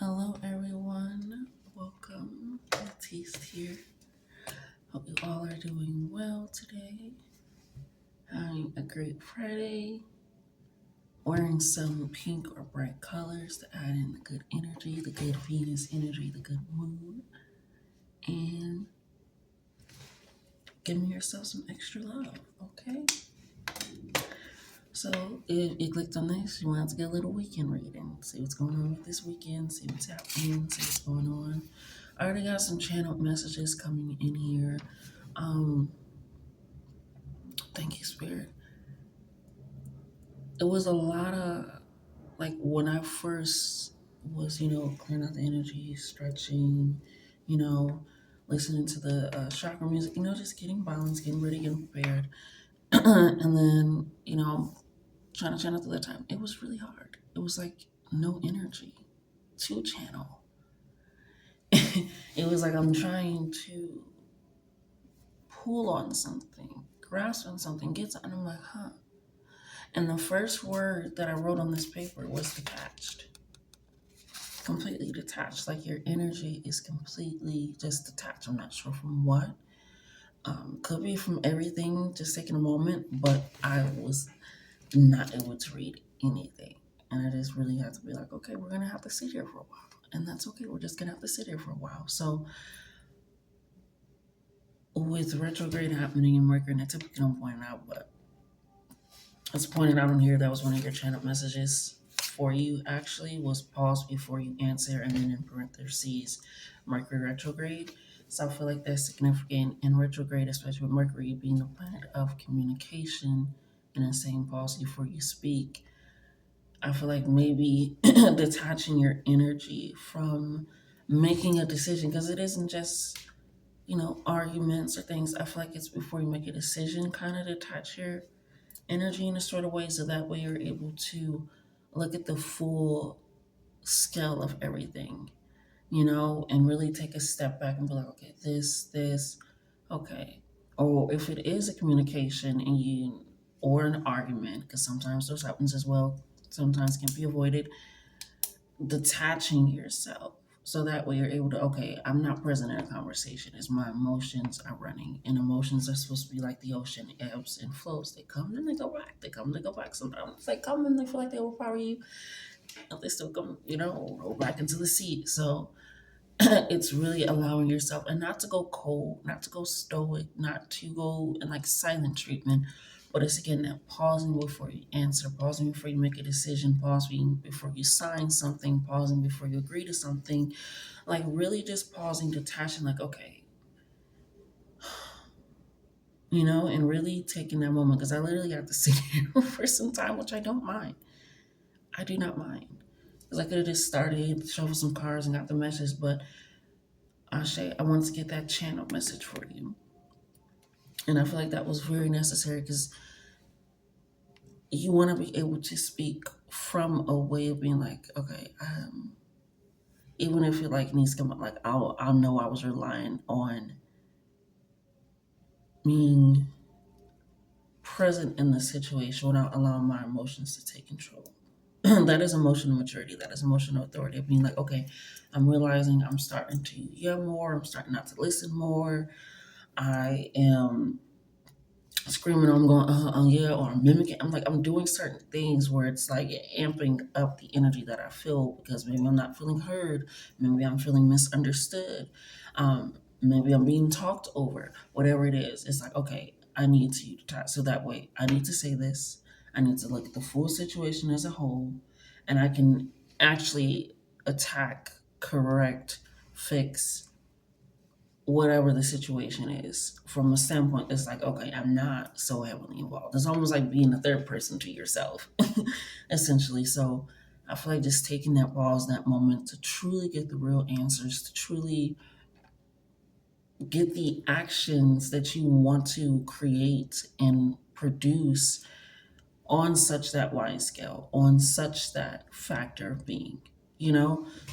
Hello, everyone. Welcome. Baptiste here. Hope you all are doing well today. Having a great Friday. Wearing some pink or bright colors to add in the good energy, the good Venus energy, the good mood. And giving yourself some extra love, okay? So, if you clicked on this, you want to get a little weekend reading. See what's going on with this weekend, see what's happening, see what's going on. I already got some channeled messages coming in here. Um, Thank you, Spirit. It was a lot of like when I first was, clearing out the energy, stretching, you know, listening to the chakra music, just getting balanced, getting ready, getting prepared. And then, trying to channel through that time. It was really hard. It was like no energy to channel. It was like I'm trying to pull on something, grasp on something, get something. I'm like, huh. And the first word that I wrote on this paper was detached. Completely detached. Like your energy is completely just detached. I'm not sure from what. Could be from everything, just taking a moment, but I was not able to read anything. And I just really had to be like, okay, we're going to have to sit here for a while. And that's okay. We're just going to have to sit here for a while. So, with retrograde happening in Mercury, and I typically don't point out, but it's pointed out on here that was one of your channel messages for you actually was pause before you answer and then in parentheses Mercury retrograde. So I feel like that's significant in retrograde, especially with Mercury being the planet of communication and then saying pause before you speak. I feel like maybe detaching your energy from making a decision because it isn't just, arguments or things. I feel like it's before you make a decision, kind of detach your energy in a sort of way so that way you're able to look at the full scale of everything, and really take a step back and be like, okay, this, okay. Or if it is a communication and or an argument, because sometimes those happens as well, sometimes can be avoided, detaching yourself. So that way you're able to, okay, I'm not present in a conversation as my emotions are running. And emotions are supposed to be like the ocean, ebbs and flows. They come and they go back. They come and they go back. Sometimes they come and they feel like they overpower you. And they still come, roll back into the sea. So it's really allowing yourself and not to go cold, not to go stoic, not to go in like silent treatment, but it's again that pausing before you answer, pausing before you make a decision, pausing before you sign something, pausing before you agree to something, like really just pausing, detaching, like, okay, and really taking that moment because I literally have to sit here for some time, which I don't mind. I do not mind. Because I could have just started, shuffled some cards and got the message, but Ashe, I wanted to get that channel message for you. And I feel like that was very necessary because you want to be able to speak from a way of being like, okay, even if it like needs to come up, like I'll know I was relying on being present in the situation without allowing my emotions to take control. That is emotional maturity. That is emotional authority of being like, okay, I'm realizing I'm starting to yell more. I'm starting not to listen more. I am screaming, I'm going, yeah, or I'm mimicking. I'm like, I'm doing certain things where it's like amping up the energy that I feel because maybe I'm not feeling heard. Maybe I'm feeling misunderstood. Maybe I'm being talked over. Whatever it is, it's like, okay, I need to talk. So that way, I need to say this. I need to look at the full situation as a whole, and I can actually attack, correct, fix, whatever the situation is. From a standpoint, it's like, okay, I'm not so heavily involved. It's almost like being a third person to yourself, essentially. So I feel like just taking that pause, that moment to truly get the real answers, to truly get the actions that you want to create and produce on such that wide scale, on such that factor of being,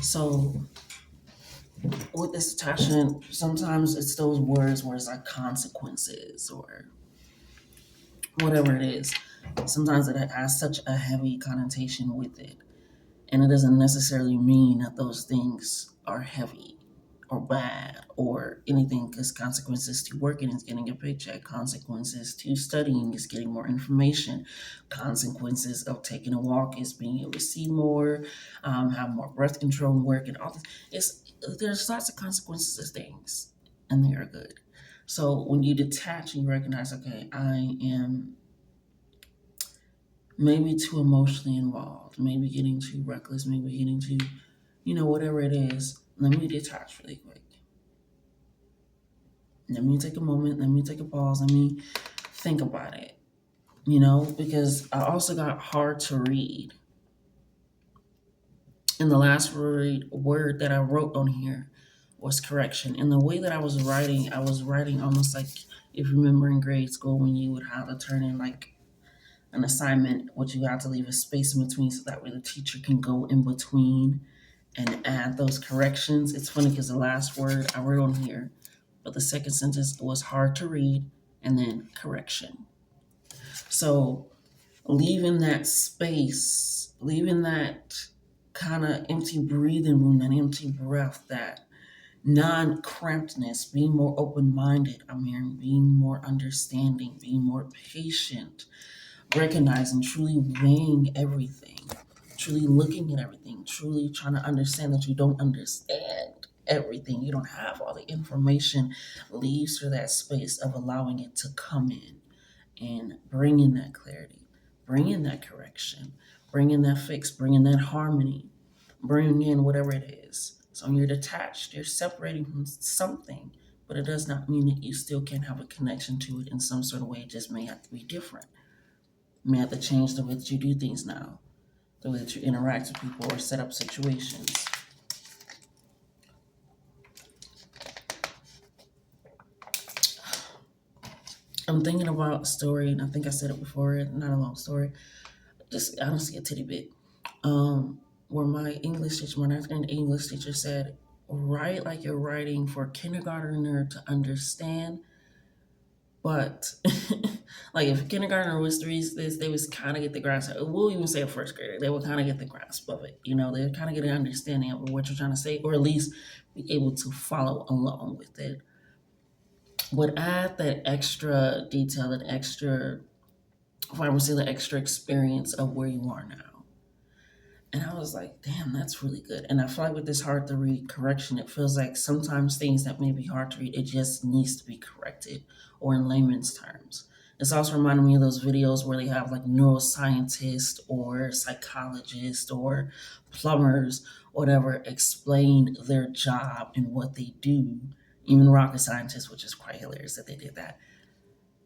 So with this attachment, sometimes it's those words where it's like consequences or whatever it is. Sometimes it has such a heavy connotation with it. And it doesn't necessarily mean that those things are heavy or bad or anything, because consequences to working is getting a paycheck, consequences to studying is getting more information, consequences of taking a walk is being able to see more, have more breath control and work and all this. There's lots of consequences of things, and they are good. So when you detach and you recognize, okay, I am maybe too emotionally involved, maybe getting too reckless, maybe getting too, whatever it is, let me detach really quick. Let me take a moment, let me take a pause, let me think about it, because I also got hard to read. And the last word that I wrote on here was correction. And the way that I was writing almost like, if you remember in grade school when you would have to turn in like an assignment, what you have to leave a space in between so that way the teacher can go in between and add those corrections. It's funny because the last word I wrote on here, but the second sentence was hard to read and then correction. So leaving that space, leaving that kind of empty breathing room, that empty breath, that non crampedness, being more open minded, I'm hearing being more understanding, being more patient, recognizing, truly weighing everything, truly looking at everything, truly trying to understand that you don't understand everything. You don't have all the information, leaves for that space of allowing it to come in and bring in that clarity, bring in that correction, bring in that fix, bring in that harmony, bring in whatever it is. So you're detached, you're separating from something, but it does not mean that you still can't have a connection to it in some sort of way. It just may have to be different. You may have to change the way that you do things now, the way that you interact with people or set up situations. I'm thinking about a story, and I think I said it before, not a long story, just honestly a titty bit. Where my English teacher, my ninth grade English teacher said, write like you're writing for a kindergartner to understand, but like if a kindergartner was to read this, they was kind of get the grasp. We'll even say a first grader, they would kind of get the grasp of it. They would kind of get an understanding of what you're trying to say, or at least be able to follow along with it. But add that extra detail, that extra, if I would say, the extra experience of where you are now. And I was like, damn, that's really good. And I feel like with this hard to read correction, it feels like sometimes things that may be hard to read, it just needs to be corrected, or in layman's terms. It's also reminding me of those videos where they have like neuroscientists or psychologists or plumbers, whatever, explain their job and what they do. Even rocket scientists, which is quite hilarious that they did that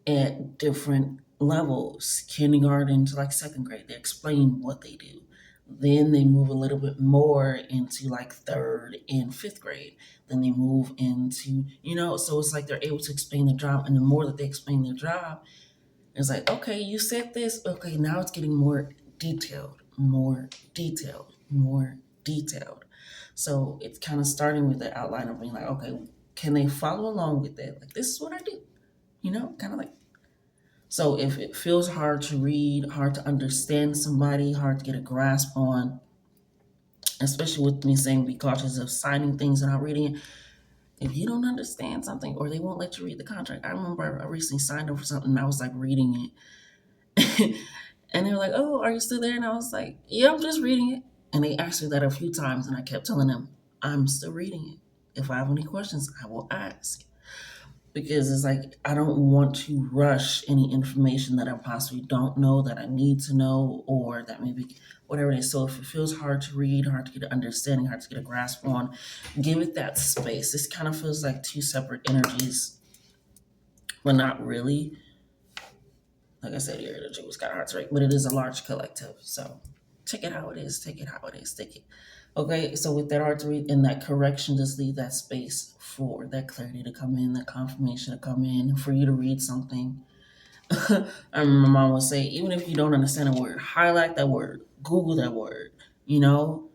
at different levels, kindergarten to like second grade. They explain what they do. Then they move a little bit more into like third and fifth grade. Then they move into, so it's like they're able to explain the job. And the more that they explain their job, it's like, okay, you said this. Okay, now it's getting more detailed, more detailed, more detailed. So it's kind of starting with the outline of being like, okay, can they follow along with it? Like, this is what I do, kind of like. So if it feels hard to read, hard to understand somebody, hard to get a grasp on, especially with me saying be cautious of signing things and not reading it. If you don't understand something or they won't let you read the contract, I remember I recently signed up for something and I was like reading it. And they were like, oh, are you still there? And I was like, yeah, I'm just reading it. And they asked me that a few times and I kept telling them, I'm still reading it. If I have any questions, I will ask. Because it's like I don't want to rush any information that I possibly don't know, that I need to know, or that maybe whatever it is. So if it feels hard to read, hard to get an understanding, hard to get a grasp on, give it that space. This kind of feels like two separate energies, but not really. Like I said, your energy was kind of hard to read, but it is a large collective. So take it how it is, take it how it is, take it. Okay, so with that hard to read and that correction, just leave that space for that clarity to come in, that confirmation to come in, for you to read something. I remember my mom would say, even if you don't understand a word, highlight that word, Google that word. You know,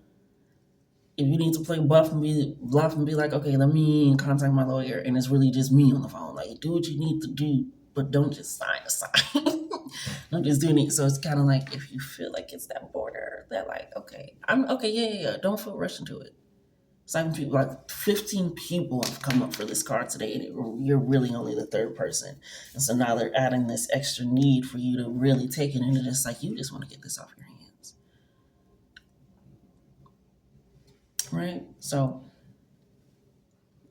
if you need to play bluff and be like, okay, let me contact my lawyer, and it's really just me on the phone. Like, do what you need to do, but don't just sign a sign. I'm just doing it. So it's kind of like if you feel like it's that border, that like, okay, I'm okay, yeah, yeah, yeah. Don't feel rushed into it. 7 people, like 15 people have come up for this card today, and you're really only the third person. And so now they're adding this extra need for you to really take it, and it's just like you just want to get this off your hands, right? So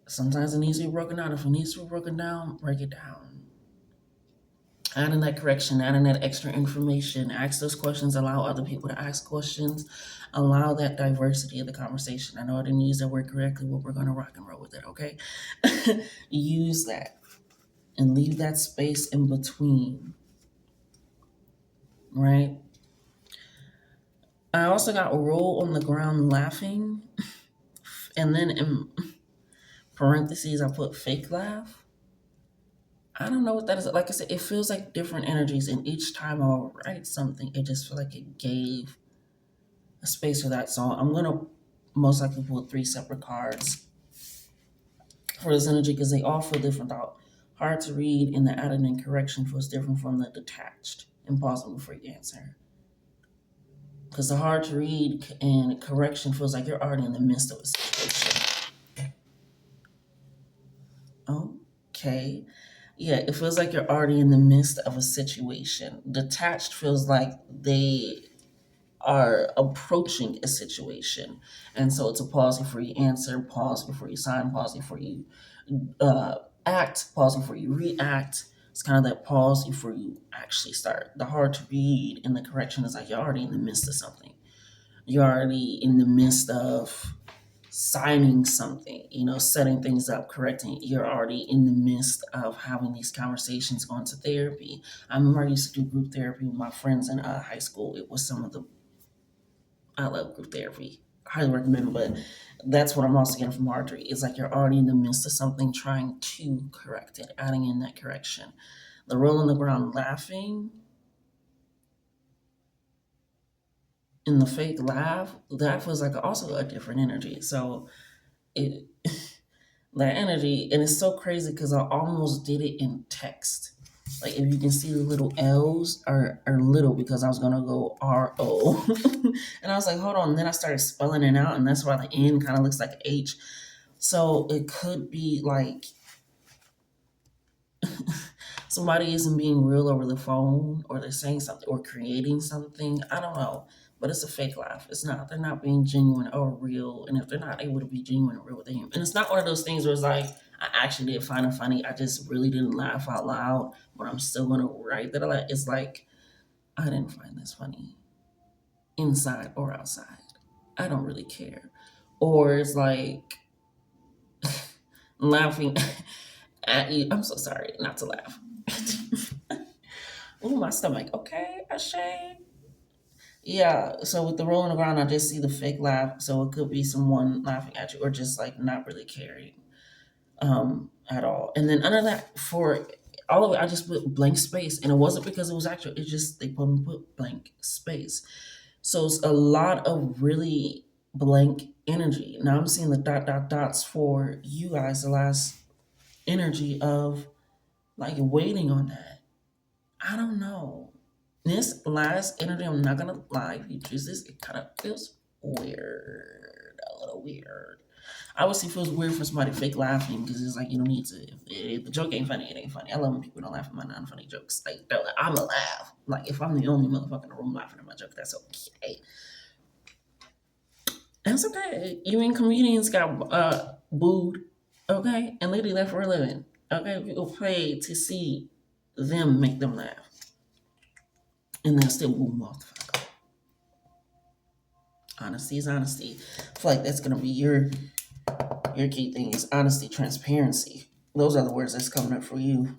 sometimes it needs to be broken down. If it needs to be broken down, break it down. Adding that correction, adding that extra information, ask those questions, allow other people to ask questions, allow that diversity of the conversation. I know I didn't use that word correctly, but we're going to rock and roll with it, okay? Use that and leave that space in between, right? I also got roll on the ground laughing, and then in parentheses, I put fake laugh. I don't know what that is. Like I said, it feels like different energies, and each time I'll write something, it just feel like it gave a space for that. So I'm gonna most likely pull 3 separate cards for this energy because they all feel different. Out hard to read, and the added and correction feels different from the detached. And pausing before you answer. Because the hard to read and correction feels like you're already in the midst of a situation. Okay. Yeah, it feels like you're already in the midst of a situation. Detached feels like they are approaching a situation. And so it's a pause before you answer, pause before you sign, pause before you uh, act, pause before you react. It's kind of that pause before you actually start. The hard to read and the correction is like you're already in the midst of something. You're already in the midst of signing something, setting things up, correcting. You're already in the midst of having these conversations, going to therapy. I remember I used to do group therapy with my friends in high school. It was some of the, I love group therapy. Highly recommend, but that's what I'm also getting from Marjorie. It's like you're already in the midst of something, trying to correct it, adding in that correction. The roll on the ground laughing and the fake laugh, that was like also a different energy. So it that energy, and it's so crazy because I almost did it in text. Like if you can see the little L's are little because I was gonna go RO. And I was like, hold on. And then I started spelling it out, and that's why the N kind of looks like an H. So it could be like somebody isn't being real over the phone, or they're saying something or creating something. I don't know. But it's a fake laugh. It's not. They're not being genuine or real. And if they're not able to be genuine or real with them, and it's not one of those things where it's like, I actually did find it funny. I just really didn't laugh out loud, but I'm still gonna write that a lot. It's like, I didn't find this funny inside or outside. I don't really care. Or it's like laughing at you. I'm so sorry not to laugh. Ooh, my stomach. Okay, Ashay. Yeah, so with the roll on the ground, I just see the fake laugh. So it could be someone laughing at you or just like not really caring at all. And then under that, for all of it, I just put blank space. And it wasn't because it was actual, it's just they put blank space. So it's a lot of really blank energy. Now I'm seeing the dots for you guys, the last energy of like waiting on that. I don't know. This last energy, I'm not gonna lie, if you choose this, it kind of feels weird, a little weird. I obviously feels weird for somebody fake laughing because it's like you don't need to. If the joke ain't funny, it ain't funny. I love when people don't laugh at my non-funny jokes. Like they're like, I'm a laugh. Like if I'm the only motherfucker in the room laughing at my joke, that's okay. That's okay. Even comedians got booed, okay, and literally left for a living. Okay, people pay to see them make them laugh, and they'll still boom off the fuck up. Honesty is honesty. I feel like that's gonna be your key thing is honesty, transparency. Those are the words that's coming up for you.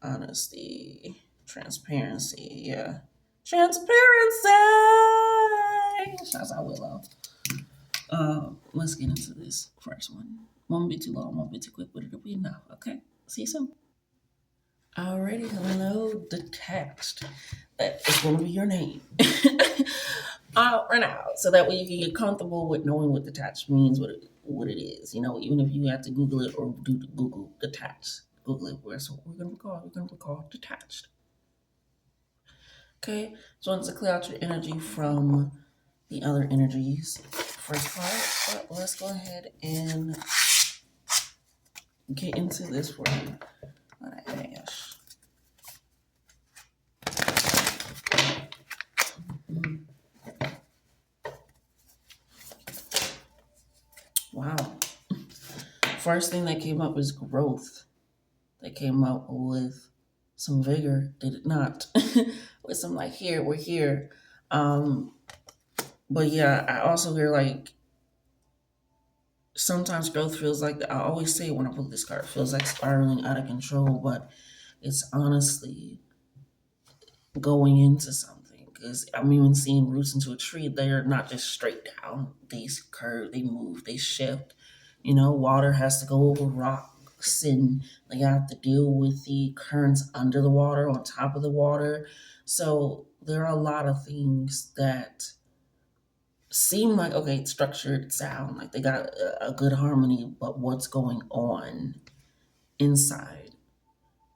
Honesty, transparency, yeah. Transparency! Shouts out Willow. Let's get into this first one. Won't be too long, won't be too quick, but it'll be enough, okay? See you soon. Alrighty, hello, detached. That is going to be your name. Right now, so that way you can get comfortable with knowing what detached means, what it is. Even if you have to Google it or do Google detached, Google it. So we're going to recall detached. Okay, so I want to clear out your energy from the other energies. First part, but let's go ahead and get into this for you. What I ash. Wow. First thing that came up is growth. They came up with some vigor. They did not. With some like here, we're here. Um, but yeah, I also hear like sometimes growth feels like I always say when I pull this card, it feels like spiraling out of control, but it's honestly going into something. Because I'm even seeing roots into a tree. They're not just straight down. They curve, they move, they shift. You know, water has to go over rocks and they have to deal with the currents under the water, on top of the water. So there are a lot of things that seem like, okay, structured sound, like they got a good harmony, but what's going on inside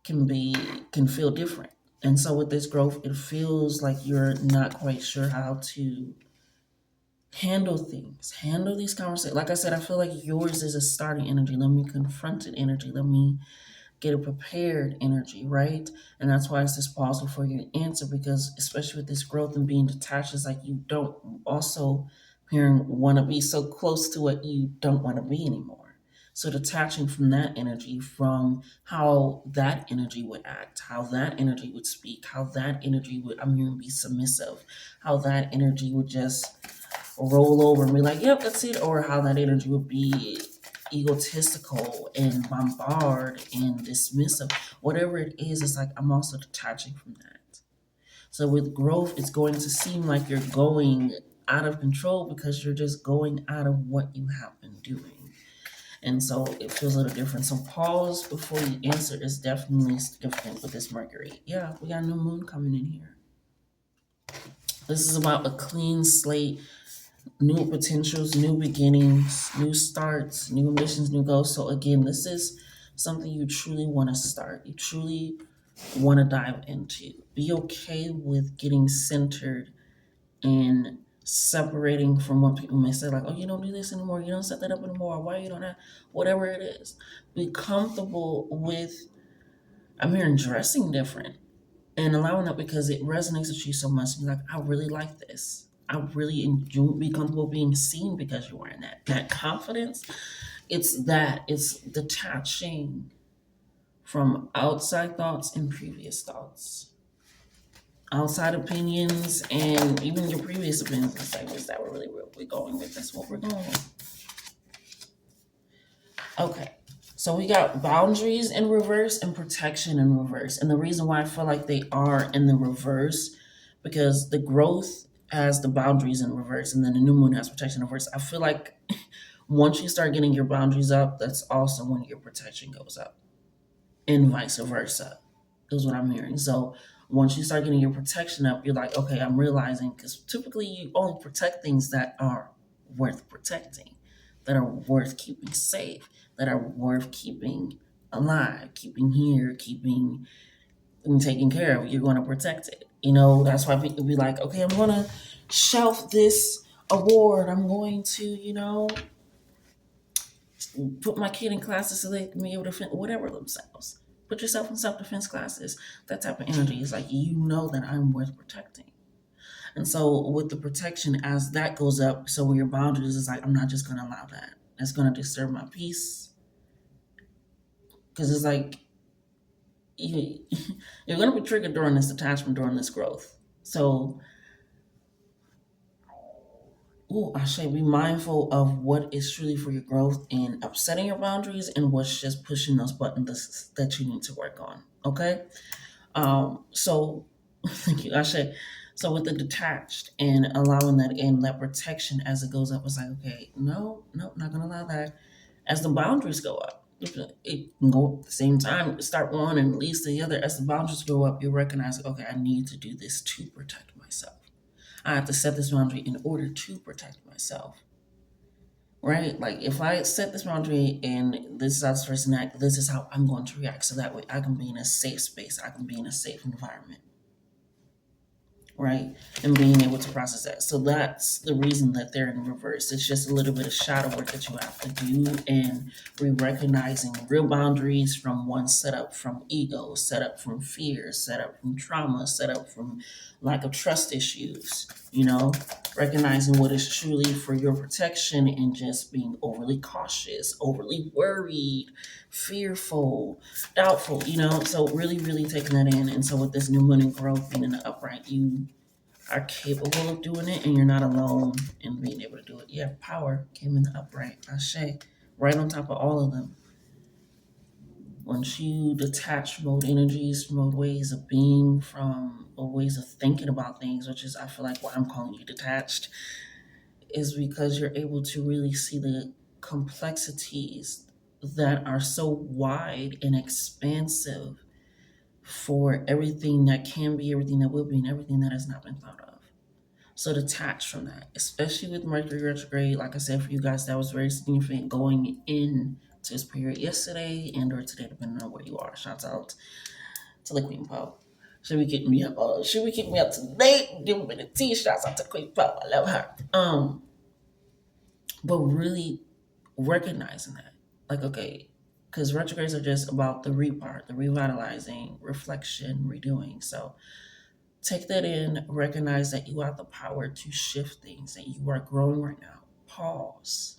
can be can feel different. And so with this growth, it feels like you're not quite sure how to handle things, handle these conversations. Like I said, I feel like yours is a starting energy. Let me confront it energy. Let me get a prepared energy, right? And that's why it's this pause before you answer, because especially with this growth and being detached, it's like you don't also parent want to be so close to what you don't want to be anymore. So detaching from that energy, from how that energy would act, how that energy would speak, how that energy would, I'm hearing, be submissive, how that energy would just roll over and be like, yep, that's it, or how that energy would be egotistical and bombard and dismissive. Whatever it is, it's like I'm also detaching from that. So with growth, it's going to seem like you're going out of control because you're just going out of what you have been doing. And so it feels a little different. So pause before you answer is definitely significant with this Mercury. Yeah, we got a new moon coming in here. This is about a clean slate, new potentials, new beginnings, new starts, new ambitions, new goals. So again, this is something you truly want to start. You truly want to dive into. Be okay with getting centered and separating from what people may say, like, oh, you don't do this anymore, you don't set that up anymore, why you don't have whatever it is. Be comfortable with, I'm hearing, dressing different and allowing that because it resonates with you so much. And you're like, I really like this. I really enjoy, be comfortable being seen because you're wearing that. That confidence, it's detaching from outside thoughts and previous thoughts. Outside opinions and even your previous opinions. It's like, is that really where we're going with this? What we're going with? Okay. So we got boundaries in reverse and protection in reverse. And the reason why I feel like they are in the reverse, because the growth has the boundaries in reverse and then the new moon has protection in reverse. I feel like once you start getting your boundaries up, that's also when your protection goes up. And vice versa, is what I'm hearing. So once you start getting your protection up, you're like, okay, I'm realizing, because typically you only protect things that are worth protecting, that are worth keeping safe, that are worth keeping alive, keeping here, keeping and taking care of. You're going to protect it. You know, that's why people be like, okay, I'm going to shelf this award. I'm going to, put my kid in classes so they can be able to defend whatever themselves. Put yourself in self defense classes. That type of energy is like, you know that I'm worth protecting. And so with the protection, as that goes up, so with your boundaries is like, I'm not just gonna allow that. That's gonna disturb my peace. Because it's like you, you're gonna be triggered during this attachment, during this growth. So I should be mindful of what is truly for your growth and upsetting your boundaries and what's just pushing those buttons that you need to work on. Okay. So thank you, Ashe. So with the detached and allowing that in, that protection as it goes up, it's like, okay, no, no, not gonna allow that. As the boundaries go up, it can go at the same time, start one and leads to the other. As the boundaries go up, you recognize, okay, I need to do this to protect myself. I have to set this boundary in order to protect myself. Right? Like if I set this boundary and this is how this person act, this is how I'm going to react. So that way I can be in a safe space. I can be in a safe environment. right? And being able to process that. So that's the reason that they're in reverse. It's just a little bit of shadow work that you have to do, and re-recognizing real boundaries from one set up from ego, set up from fear, set up from trauma, set up from lack of trust issues, recognizing what is truly for your protection and just being overly cautious, overly worried, fearful, doubtful, so really, really taking that in. And so with this new moon and growth being in the upright, you are capable of doing it, and you're not alone in being able to do it. You have power, came in the upright, Ashe, right on top of all of them. Once you detach mode energies, mode ways of being from, or ways of thinking about things, which is, I feel like, why I'm calling you detached, is because you're able to really see the complexities that are so wide and expansive for everything that can be, everything that will be, and everything that has not been thought of. So detach from that, especially with Mercury retrograde. Like I said, for you guys, that was very significant going in to this period yesterday and or today, depending on where you are. Shouts out to the Queen Poe. Should we keep me up? Should we keep me up to date? Give me the tea. Shouts out to Queen Poe. I love her. But really recognizing that, like, okay, because retrogrades are just about the repart, the revitalizing, reflection, redoing. So take that in, recognize that you have the power to shift things, that you are growing right now. Pause.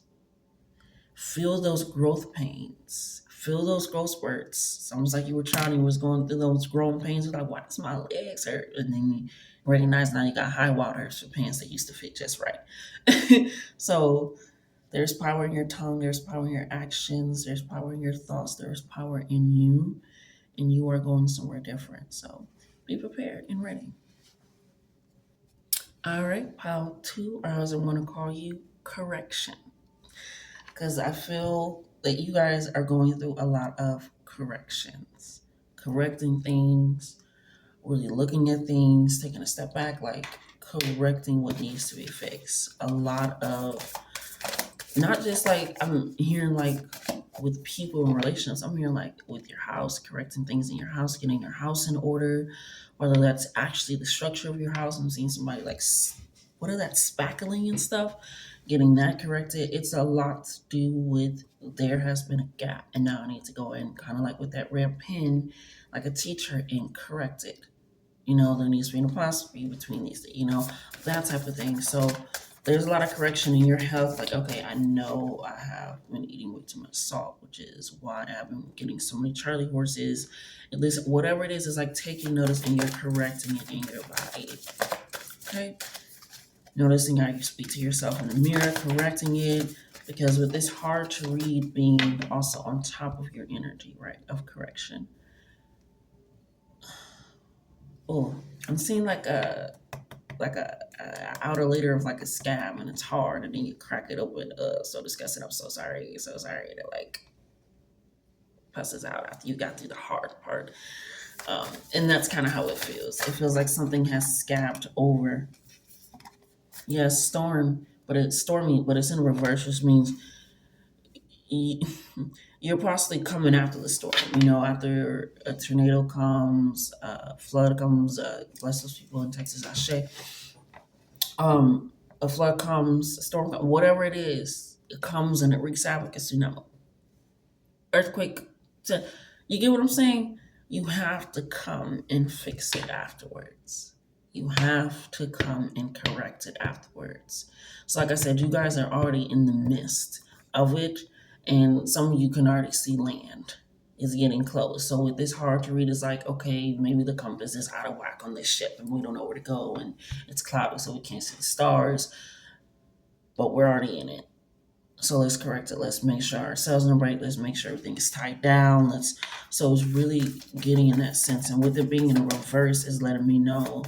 Feel those growth pains. Feel those growth spurts. It's almost like you were trying, you was going through those growing pains. You're like, why does my legs hurt? And then you recognize now you got high waters for pants that used to fit just right. So there's power in your tongue, there's power in your actions, there's power in your thoughts, there's power in you, and you are going somewhere different. So be prepared and ready. All right, pile two, or as I want to call you, correction. Because I feel that you guys are going through a lot of corrections, correcting things, really looking at things, taking a step back, like correcting what needs to be fixed. A lot of, not just like I'm hearing like with people and relationships, I'm hearing like with your house, correcting things in your house, getting your house in order, whether that's actually the structure of your house. I'm seeing somebody like, what are that, spackling and stuff, getting that corrected. It's a lot to do with there has been a gap, and now I need to go in kind of like with that red pen, like a teacher, and correct it. There needs to be an apostrophe between these, that type of thing. So there's a lot of correction in your health. Like, okay, I know I have been eating way too much salt, which is why I've been getting so many Charlie horses. At least whatever it is like taking notice and you're correcting it in your body. Okay? Noticing how you speak to yourself in the mirror, correcting it, because with this hard to read being also on top of your energy, right, of correction. Oh, I'm seeing like a outer layer of like a scab, and it's hard, and then you crack it open. So disgusting. I'm so sorry. So sorry. It like pusses out after you got through the hard part. And that's kind of how it feels. It feels like something has scabbed over. Yes, storm, but it's stormy, but it's in reverse, which means you're possibly coming after the storm. After a tornado comes, flood comes. Bless those people in Texas, Ashe. A flood comes, a storm comes, whatever it is, it comes and it wreaks havoc. A tsunami, earthquake. So, you get what I'm saying? You have to come and fix it afterwards. You have to come and correct it afterwards. So, like I said, you guys are already in the midst of it, and some of you can already see land is getting close. So with this hard to read, it's like, okay, maybe the compass is out of whack on this ship and we don't know where to go, and it's cloudy so we can't see the stars, but we're already in it. So let's correct it. Let's make sure our cells are right. Let's make sure everything is tied down. So it's really getting in that sense. And with it being in a reverse is letting me know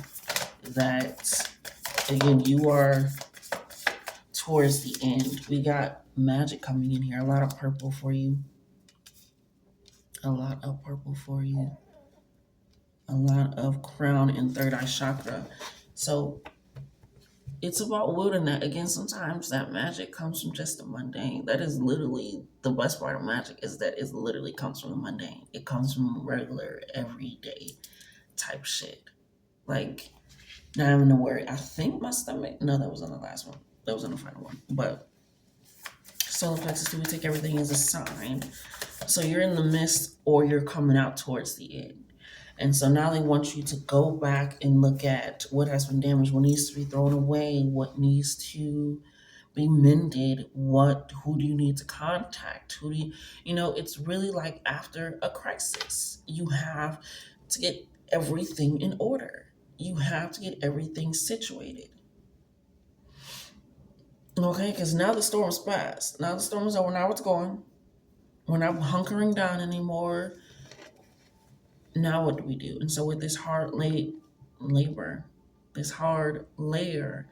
that, again, you are towards the end. We got magic coming in here. A lot of purple for you. A lot of purple for you. A lot of crown and third eye chakra. So it's about wielding that. Again, sometimes that magic comes from just the mundane. That is literally the best part of magic, is that it literally comes from the mundane. It comes from regular, everyday type shit. Like, Now I'm in a worry. I think my stomach. No, that was on the last one. That was on the final one. But solar plexus, do we take everything as a sign? So you're in the midst or you're coming out towards the end. And so now they want you to go back and look at what has been damaged, what needs to be thrown away, what needs to be mended, who do you need to contact? Who do it's really like after a crisis. You have to get everything in order. You have to get everything situated. Okay, because now the storm's past. Now the storm is over. Now it's gone. We're not hunkering down anymore. Now what do we do? And so with this labor, this hard layer,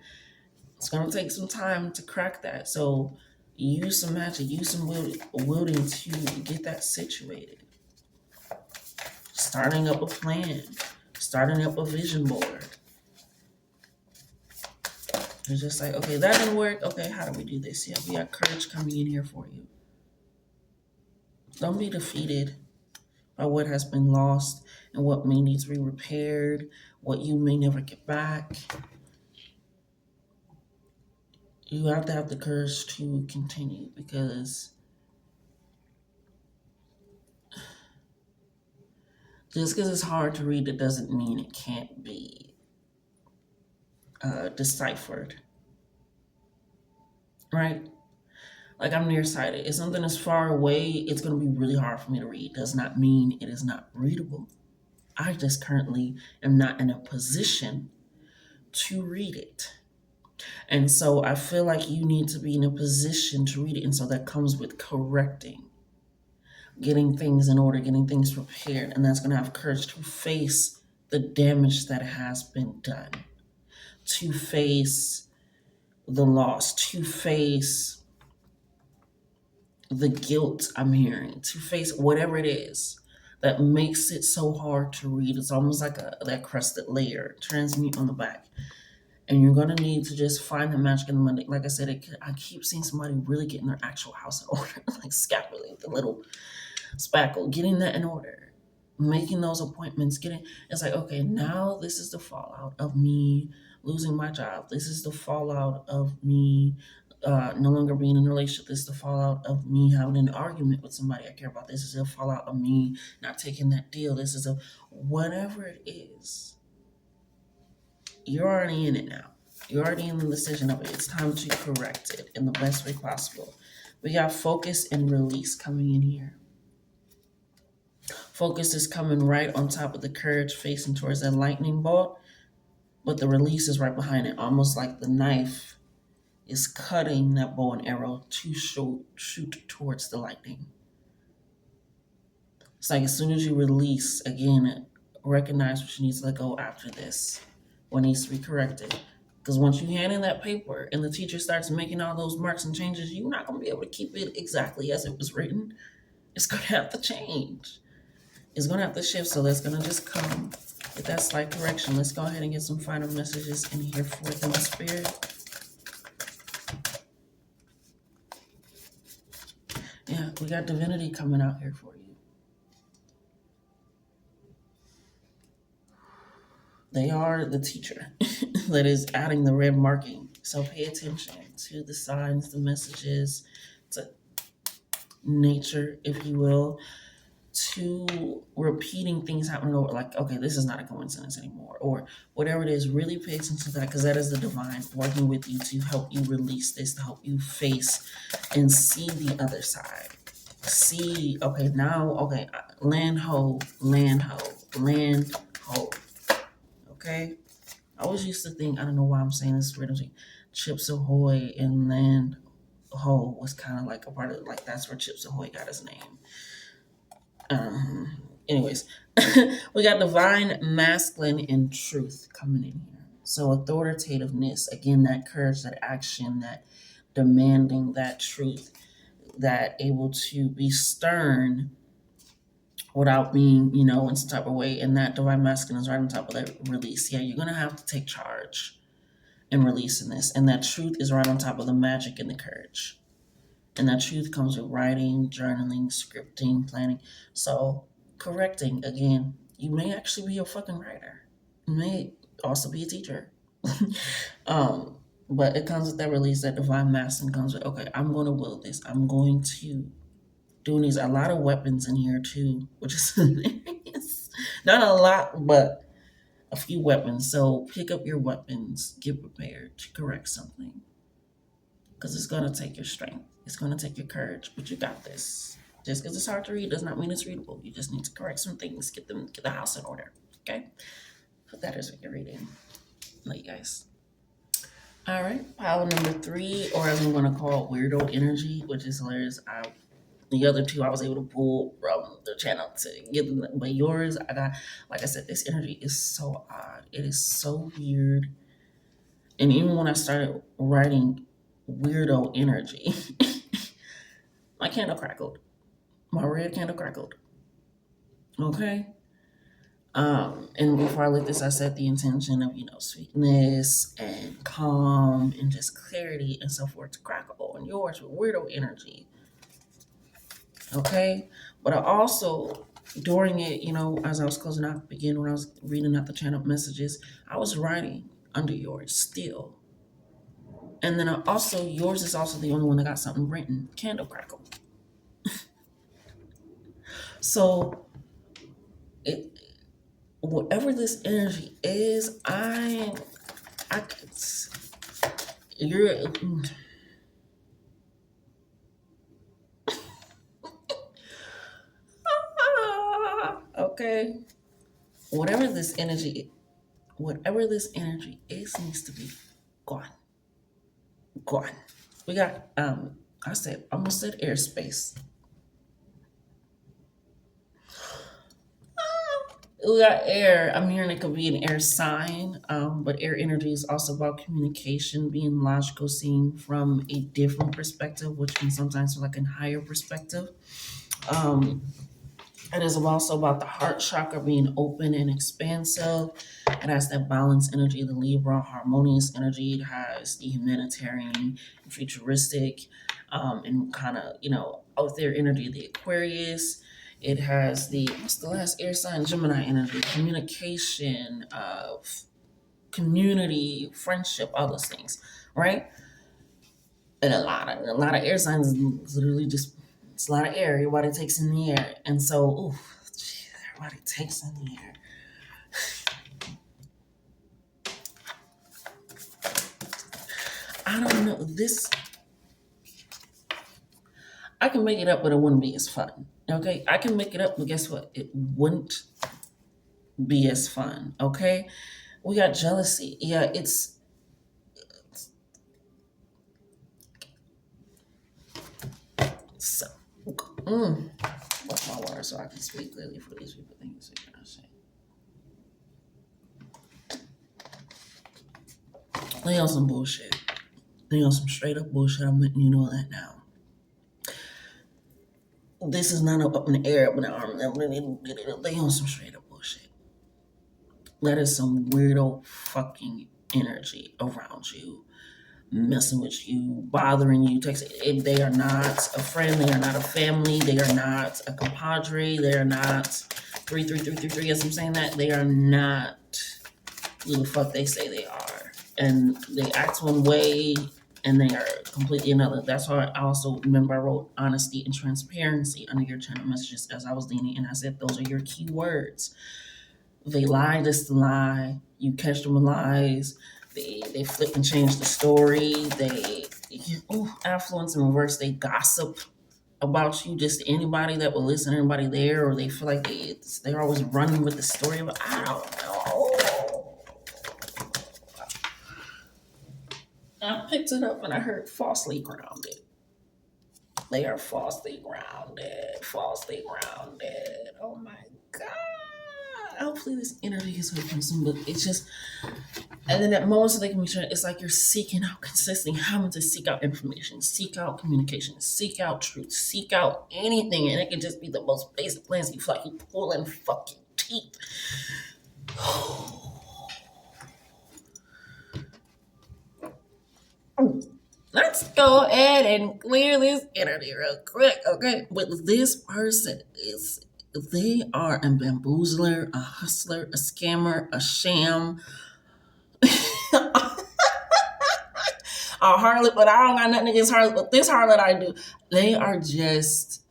it's gonna take some time to crack that. So use some magic, use some wielding to get that situated. Starting up a plan, starting up a vision board. It's just like, okay, that didn't work. Okay, how do we do this? Yeah, we got courage coming in here for you. Don't be defeated by what has been lost and what may need to be repaired, what you may never get back. You have to have the courage to continue because just because it's hard to read, it doesn't mean it can't be deciphered, right? Like I'm nearsighted. If something is far away, it's going to be really hard for me to read. Does not mean it is not readable. I just currently am not in a position to read it. And so I feel like you need to be in a position to read it. And so that comes with correcting, getting things in order, getting things prepared. And that's going to have courage to face the damage that has been done, to face the loss, to face the guilt I'm hearing, to face whatever it is that makes it so hard to read. It's almost like that crusted layer, transmute on the back. And you're going to need to just find the magic in the Monday. Like I said, I keep seeing somebody really getting their actual house in order, like scapulating the little spackle, getting that in order, making those appointments, it's like, okay, now this is the fallout of me losing my job. This is the fallout of me no longer being in a relationship. This is the fallout of me having an argument with somebody I care about. This is the fallout of me not taking that deal. This is whatever it is. You're already in it now. You're already in the decision of it. It's time to correct it in the best way possible. We got focus and release coming in here. Focus is coming right on top of the courage facing towards that lightning bolt, but the release is right behind it, almost like the knife is cutting that bow and arrow to shoot towards the lightning. It's like as soon as you release, again, recognize what you need to let go after this, what needs to be corrected. Because once you hand in that paper and the teacher starts making all those marks and changes, you're not going to be able to keep it exactly as it was written. It's going to have to change. It's going to have to shift. So that's going to just come with that slight correction. Let's go ahead and get some final messages in here for them, Spirit. Yeah, we got divinity coming out here for you. They are the teacher that is adding the red marking. So pay attention to the signs, the messages, to nature, if you will, to repeating things happening over, like, okay, this is not a coincidence anymore, or whatever it is. Really pay attention to that, because that is the divine working with you to help you release this, to help you face and see the other side. See, okay, now, okay, land ho, land ho, land ho. Okay, I always used to think, I don't know why I'm saying this randomly, Chips Ahoy and Land Ho was kind of like a part of, like, that's where Chips Ahoy got his name. Anyways, we got divine masculine and truth coming in here. So authoritativeness, again, that courage, that action, that demanding, that truth, that able to be stern without being, in some type of way. And that divine masculine is right on top of that release. Yeah, you're going to have to take charge in releasing this. And that truth is right on top of the magic and the courage. And that truth comes with writing, journaling, scripting, planning. So correcting, again, you may actually be a fucking writer. You may also be a teacher. um, but it comes with that release, that divine master, and comes with, okay, I'm going to will this. I'm going to do these. A lot of weapons in here too, which is hilarious. Not a lot, but a few weapons. So pick up your weapons. Get prepared to correct something, because it's going to take your strength. It's going to take your courage, but you got this. Just because it's hard to read does not mean it's readable. You just need to correct some things. Get the house in order. Okay, but that is what you're reading. Love you guys. All right, pile number three, or as I'm going to call it, weirdo energy, which is hilarious. The other two I was able to pull from the channel to get them, but yours, I got, like I said, this energy is so odd. It is so weird. And even when I started writing weirdo energy, my candle crackled. My red candle crackled. Okay. And before I lit this, I set the intention of, sweetness and calm and just clarity and so forth to crackle. And yours with weirdo energy. Okay. But I also, during it, as I was closing out, again, when I was reading out the channel messages, I was writing under yours still. And then yours is also the only one that got something written, candle crackle. So it, whatever this energy is, I could, you're, okay. Whatever this energy is, needs to be gone. Gone. We got, almost said airspace. We got air. I'm hearing it could be an air sign, but air energy is also about communication, being logical, seeing from a different perspective, which can sometimes feel like a higher perspective. Um, it is also about the heart chakra being open and expansive. It has that balance energy, the Libra, harmonious energy. It has the humanitarian, futuristic, and kind of, out there energy, the Aquarius. It has the, what's the last air sign? Gemini energy, communication, community, friendship, all those things, right? And a lot of air signs is literally just, it's a lot of air. Everybody takes in the air, and so, everybody takes in the air. I don't know this. I can make it up, but it wouldn't be as fun. Okay, I can make it up, but guess what? It wouldn't be as fun. Okay, we got jealousy. Yeah, it's so. What's my water so I can speak clearly for these people? Thank you so much. They on some bullshit. They on some straight up bullshit. I'm letting you know that now. This is not up in the air, up in the arm. They on some straight up bullshit. That is some weirdo fucking energy around you, messing with you, bothering you. They are not a friend. They are not a family. They are not a compadre. They are not 33333. As I'm saying that, they are not who the fuck they say they are, and they act one way and they are completely another. That's why I also remember I wrote honesty and transparency under your channel messages as I was leaning, and I said those are your key words. They lie just to lie. You catch them with lies. They flip and change the story. They affluence in reverse. They gossip about you just to anybody that will listen, anybody there, or they feel like they're always running with the story. But I don't know. I picked it up and I heard falsely grounded. They are falsely grounded. Falsely grounded. Oh my God. Hopefully this energy is working soon, but it's just, and then at moments that they can be trying, it's like you're seeking out consistently, having to seek out information, seek out communication, seek out truth, seek out anything, and it can just be the most basic plans. You feel like you pulling fucking teeth. Let's go ahead and clear this energy real quick, okay? But this person they are a bamboozler, a hustler, a scammer, a sham. A harlot, but I don't got nothing against harlot. But this harlot I do, they are just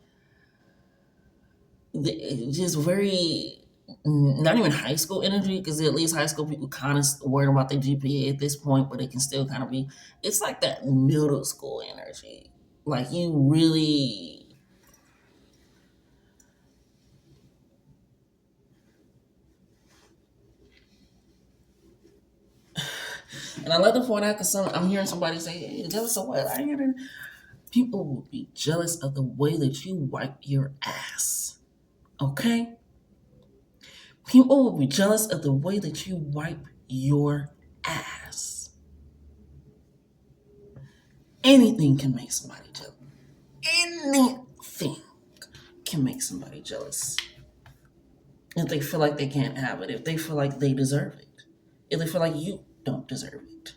very not even high school energy, because at least high school people kind of worried about their GPA at this point, but it can still kind of be. It's like that middle school energy. Like you really, and I love to point out because I'm hearing somebody say, hey, jealous of what? I hear it. People will be jealous of the way that you wipe your ass. Okay? People will be jealous of the way that you wipe your ass. Anything can make somebody jealous. Anything can make somebody jealous. If they feel like they can't have it, if they feel like they deserve it, if they feel like you don't deserve it.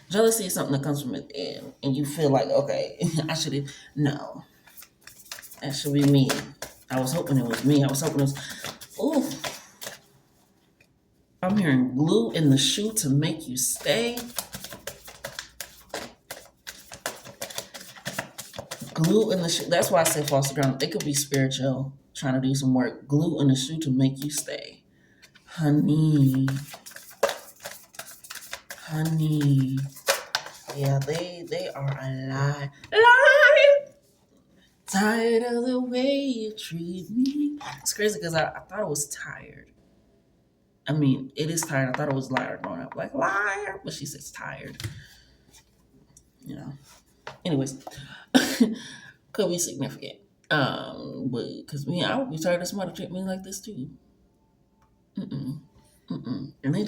Jealousy is something that comes from within, and you feel like, okay, I should have. No, that should be me. I was hoping it was me. I was hoping it was. Ooh, I'm hearing glue in the shoe to make you stay. Glue in the shoe. That's why I said foster ground. They could be spiritual, trying to do some work. Glue in the shoe to make you stay. Honey. Honey. Yeah, they are a lie. Tired of the way you treat me. It's crazy because I thought it was tired. I mean, it is tired. I thought it was liar growing up. Like, liar. But she says tired. You know. Anyways. Could be significant. But because I would be tired of somebody treat me like this too. And they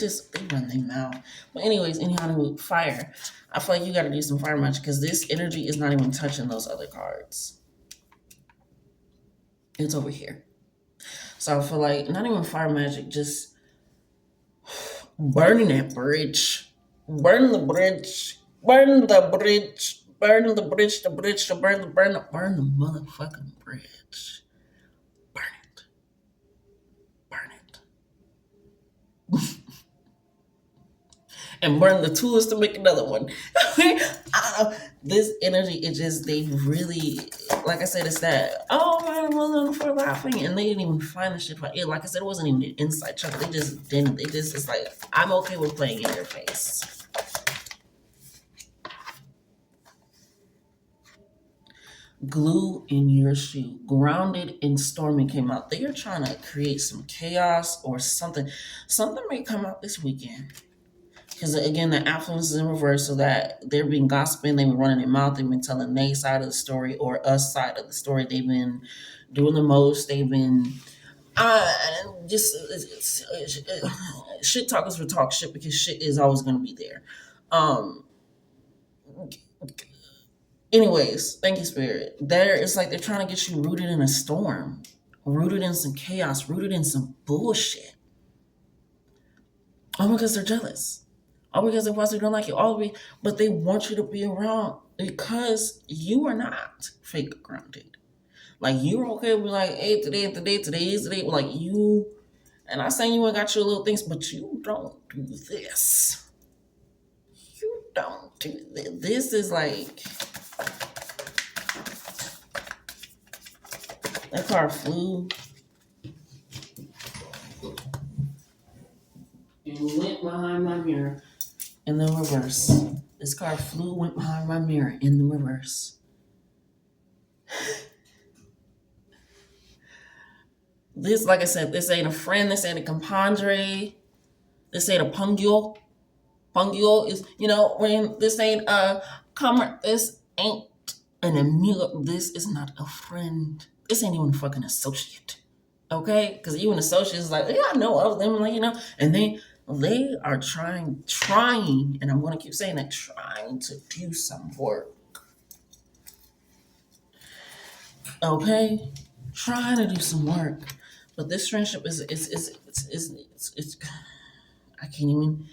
run their mouth. But anyways, anyhow, with fire, I feel like you got to do some fire magic because this energy is not even touching those other cards. It's over here. So I feel like not even fire magic, just burning that bridge. Burn the bridge. Burn the bridge. Burn the bridge, burn the motherfucking bridge. Burn it. Burn it. And burn the tools to make another one. This energy, they really, like I said, it's that, oh man, well, for laughing. And they didn't even find the shit. Like I said, it wasn't even an inside chuckle. They just didn't. It's like, I'm okay with playing in their face. Glue in your shoe. Grounded and stormy came out. They are trying to create some chaos or something. Something may come out this weekend. Because again, the affluence is in reverse, so that they're being gossiping, they've been running their mouth, they've been telling their side of the story or us side of the story. They've been doing the most. They've been just shit talkers will talk shit because shit is always going to be there. Anyways, thank you, Spirit. It's like they're trying to get you rooted in a storm, rooted in some chaos, rooted in some bullshit. All because they're jealous. All because they possibly don't like you. But they want you to be around because you are not fake grounded. Like you're okay with like, hey, today is today. Like you, and I'm saying you ain't got your little things, but you don't do this. You don't do this. This is like. That car flew and went behind my mirror in the reverse. This car went behind my mirror in the reverse. This, like I said, this ain't a friend. This ain't a compadre. This ain't a pungule. Pungule is, when this ain't a comer. This ain't an amigo. This is not a friend. This ain't even a fucking associate. Okay? Because even associates like, yeah, I know of them, like, and they are trying, and I'm going to keep saying that, trying to do some work. Okay? Trying to do some work. But this friendship is I can't even.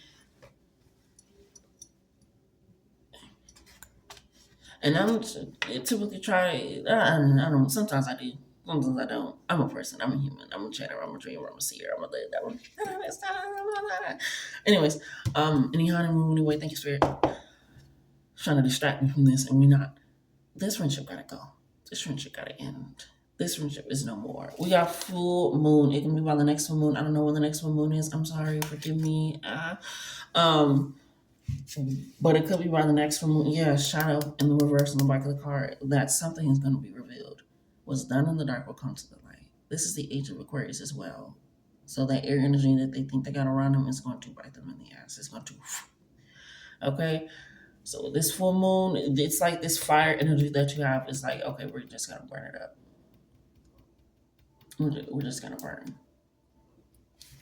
And I'm typically try. I don't. Sometimes I do. Sometimes I don't. I'm a person. I'm a human. I'm a chatter. I'm a dreamer. I'm a seer. I'm a live. That one. Anyways, anyhow, anyway, thank you, Spirit. Trying to distract me from this, and we're not. This friendship gotta go. This friendship gotta end. This friendship is no more. We got full moon. It can be by the next full moon. I don't know when the next full moon is. I'm sorry. Forgive me. Um, but it could be by the next full moon. Yeah, shadow in the reverse on the back of the card. That something is going to be revealed. What's done in the dark will come to the light. This is the age of Aquarius as well. So that air energy that they think they got around them is going to bite them in the ass. It's going to. Okay. So this full moon, it's like this fire energy that you have is like, okay, we're just gonna burn it up. We're just gonna burn.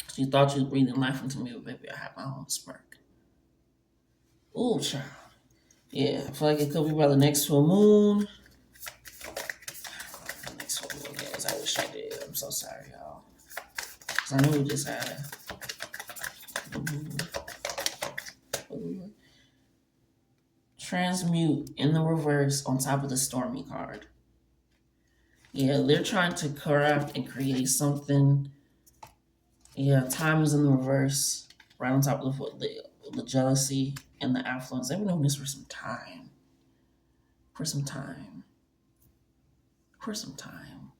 So you thought you was breathing life into me, but baby, I have my own spark. Ooh, child. Yeah, I feel like it could be by the next full moon. The next full moon, yes, I wish I did. I'm so sorry, y'all. Cause I know we just had transmute in the reverse on top of the stormy card. Yeah, they're trying to craft and create something. Yeah, time is in the reverse, right on top of the jealousy and the affluence. They've been doing this for some time. For some time. For some time.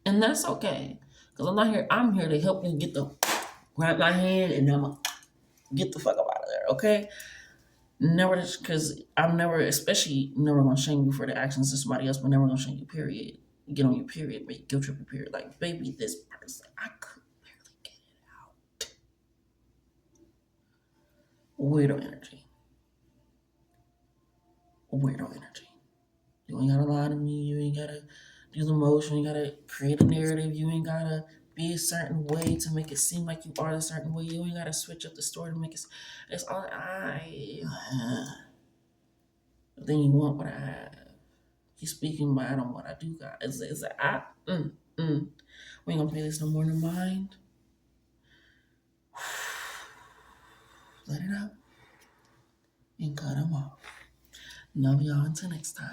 And that's okay. Because I'm here to help you grab my hand and I'm going to get the fuck up out of there, okay? Never, because I'm never, especially never going to shame you for the actions of somebody else, but never going to shame you, period. Get on your period, make guilt trip your period. Like, baby, this person, I could barely get it out. Weirdo energy. Weirdo energy. You ain't gotta lie to me. You ain't gotta do the motion. You gotta create a narrative. You ain't gotta be a certain way to make it seem like you are a certain way. You ain't gotta switch up the story to make it. It's all But then you want what I have. You speaking bad on what I do got. It's we ain't gonna pay this no more than mind. Let it out and cut them off. Love y'all until next time.